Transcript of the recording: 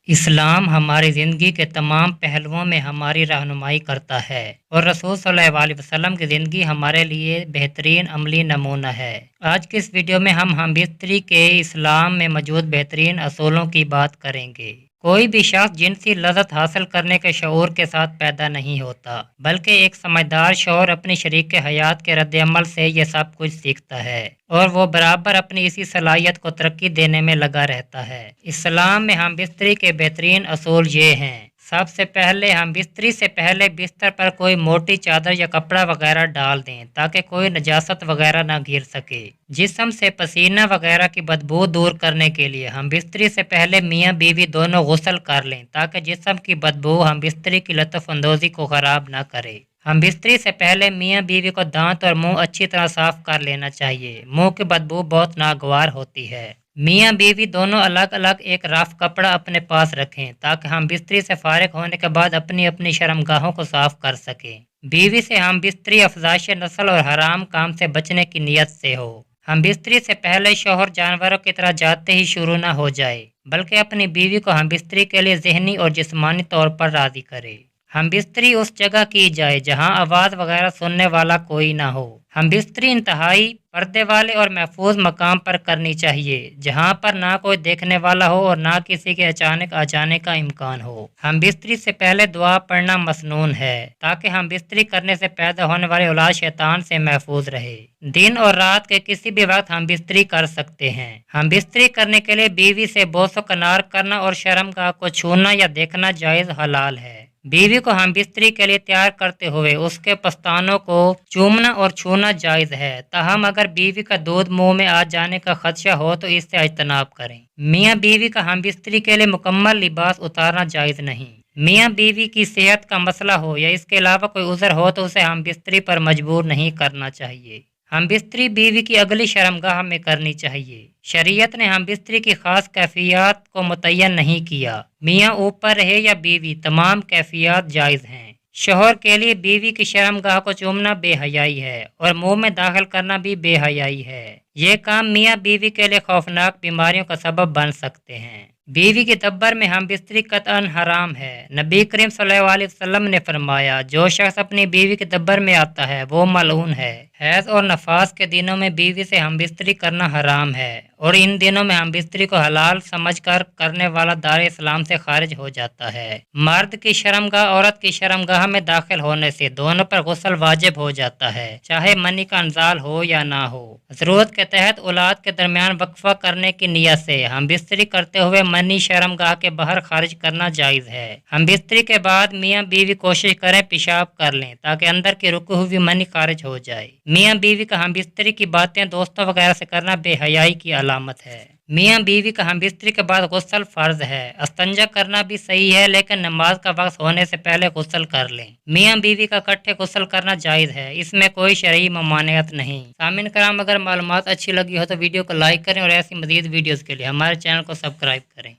اسلام ہماری زندگی کے تمام پہلوؤں میں ہماری رہنمائی کرتا ہے اور رسول صلی اللہ علیہ وسلم کی زندگی ہمارے لیے بہترین عملی نمونہ ہے۔ آج کی اس ویڈیو میں ہم بستری کے اسلام میں موجود بہترین اصولوں کی بات کریں گے۔ کوئی بھی شخص جنسی لذت حاصل کرنے کے شعور کے ساتھ پیدا نہیں ہوتا، بلکہ ایک سمجھدار شوہر اپنی شریک حیات کے رد عمل سے یہ سب کچھ سیکھتا ہے اور وہ برابر اپنی اسی صلاحیت کو ترقی دینے میں لگا رہتا ہے۔ اسلام میں ہم بستری کے بہترین اصول یہ ہیں۔ سب سے پہلے ہم بستری سے پہلے بستر پر کوئی موٹی چادر یا کپڑا وغیرہ ڈال دیں تاکہ کوئی نجاست وغیرہ نہ گر سکے۔ جسم سے پسینہ وغیرہ کی بدبو دور کرنے کے لیے ہم بستری سے پہلے میاں بیوی دونوں غسل کر لیں تاکہ جسم کی بدبو ہم بستری کی لطف اندوزی کو خراب نہ کرے۔ ہم بستری سے پہلے میاں بیوی کو دانت اور منہ اچھی طرح صاف کر لینا چاہیے۔ منہ کی بدبو بہت ناگوار ہوتی ہے۔ میاں بیوی دونوں الگ الگ ایک رف کپڑا اپنے پاس رکھیں تاکہ ہم بستری سے فارغ ہونے کے بعد اپنی اپنی شرمگاہوں کو صاف کر سکیں۔ بیوی سے ہم بستری افزائش نسل اور حرام کام سے بچنے کی نیت سے ہو۔ ہم بستری سے پہلے شوہر جانوروں کی طرح جاتے ہی شروع نہ ہو جائے، بلکہ اپنی بیوی کو ہم بستری کے لیے ذہنی اور جسمانی طور پر راضی کرے۔ ہم بستری اس جگہ کی جائے جہاں آواز وغیرہ سننے والا کوئی نہ ہو۔ ہم بستری انتہائی پردے والے اور محفوظ مقام پر کرنی چاہیے جہاں پر نہ کوئی دیکھنے والا ہو اور نہ کسی کے اچانک آ جانے کا امکان ہو۔ ہم بستری سے پہلے دعا پڑھنا مسنون ہے تاکہ ہم بستری کرنے سے پیدا ہونے والی اولاد شیطان سے محفوظ رہے۔ دن اور رات کے کسی بھی وقت ہم بستری کر سکتے ہیں۔ ہم بستری کرنے کے لیے بیوی سے بوس و کنار کرنا اور شرمگاہ کو چھونا یا دیکھنا جائز حلال ہے۔ بیوی کو ہم بستری کے لیے تیار کرتے ہوئے اس کے پستانوں کو چومنا اور چھونا جائز ہے، تاہم اگر بیوی کا دودھ منہ میں آ جانے کا خدشہ ہو تو اس سے اجتناب کریں۔ میاں بیوی کا ہم بستری کے لیے مکمل لباس اتارنا جائز نہیں۔ میاں بیوی کی صحت کا مسئلہ ہو یا اس کے علاوہ کوئی عذر ہو تو اسے ہم بستری پر مجبور نہیں کرنا چاہیے۔ ہم بستری بیوی کی اگلی شرمگاہ میں کرنی چاہیے۔ شریعت نے ہم بستری کی خاص کیفیات کو متعین نہیں کیا۔ میاں اوپر رہے یا بیوی، تمام کیفیات جائز ہیں۔ شوہر کے لیے بیوی کی شرمگاہ کو چومنا بے حیائی ہے اور منہ میں داخل کرنا بھی بے حیائی ہے۔ یہ کام میاں بیوی کے لیے خوفناک بیماریوں کا سبب بن سکتے ہیں۔ بیوی کے دبر میں ہم بستری قطعاً حرام ہے۔ نبی کریم صلی اللہ علیہ وسلم نے فرمایا، جو شخص اپنی بیوی کے دبر میں آتا ہے وہ ملعون ہے۔ حیض اور نفاس کے دنوں میں بیوی سے ہم بستری کرنا حرام ہے اور ان دنوں میں ہم بستری کو حلال سمجھ کر کرنے والا دار اسلام سے خارج ہو جاتا ہے۔ مرد کی شرمگاہ عورت کی شرمگاہ میں داخل ہونے سے دونوں پر غسل واجب ہو جاتا ہے، چاہے منی کا انزال ہو یا نہ ہو۔ ضرورت کے تحت اولاد کے درمیان وقفہ کرنے کی نیت سے ہم بستری کرتے ہوئے منی شرمگاہ کے باہر خارج کرنا جائز ہے۔ ہم بستری کے بعد میاں بیوی کوشش کریں پیشاب کر لیں تاکہ اندر کی رکی ہوئی منی خارج ہو جائے۔ میاں بیوی کا ہم بستری کی باتیں دوستوں وغیرہ سے کرنا بے حیائی کی علامت ہے۔ میاں بیوی کا ہم بستری کے بعد غسل فرض ہے۔ استنجا کرنا بھی صحیح ہے لیکن نماز کا وقت ہونے سے پہلے غسل کر لیں۔ میاں بیوی کا اکٹھے غسل کرنا جائز ہے، اس میں کوئی شرعی ممانعت نہیں۔ سامعین کرام، اگر معلومات اچھی لگی ہو تو ویڈیو کو لائک کریں اور ایسی مزید ویڈیوز کے لیے ہمارے چینل کو سبسکرائب کریں۔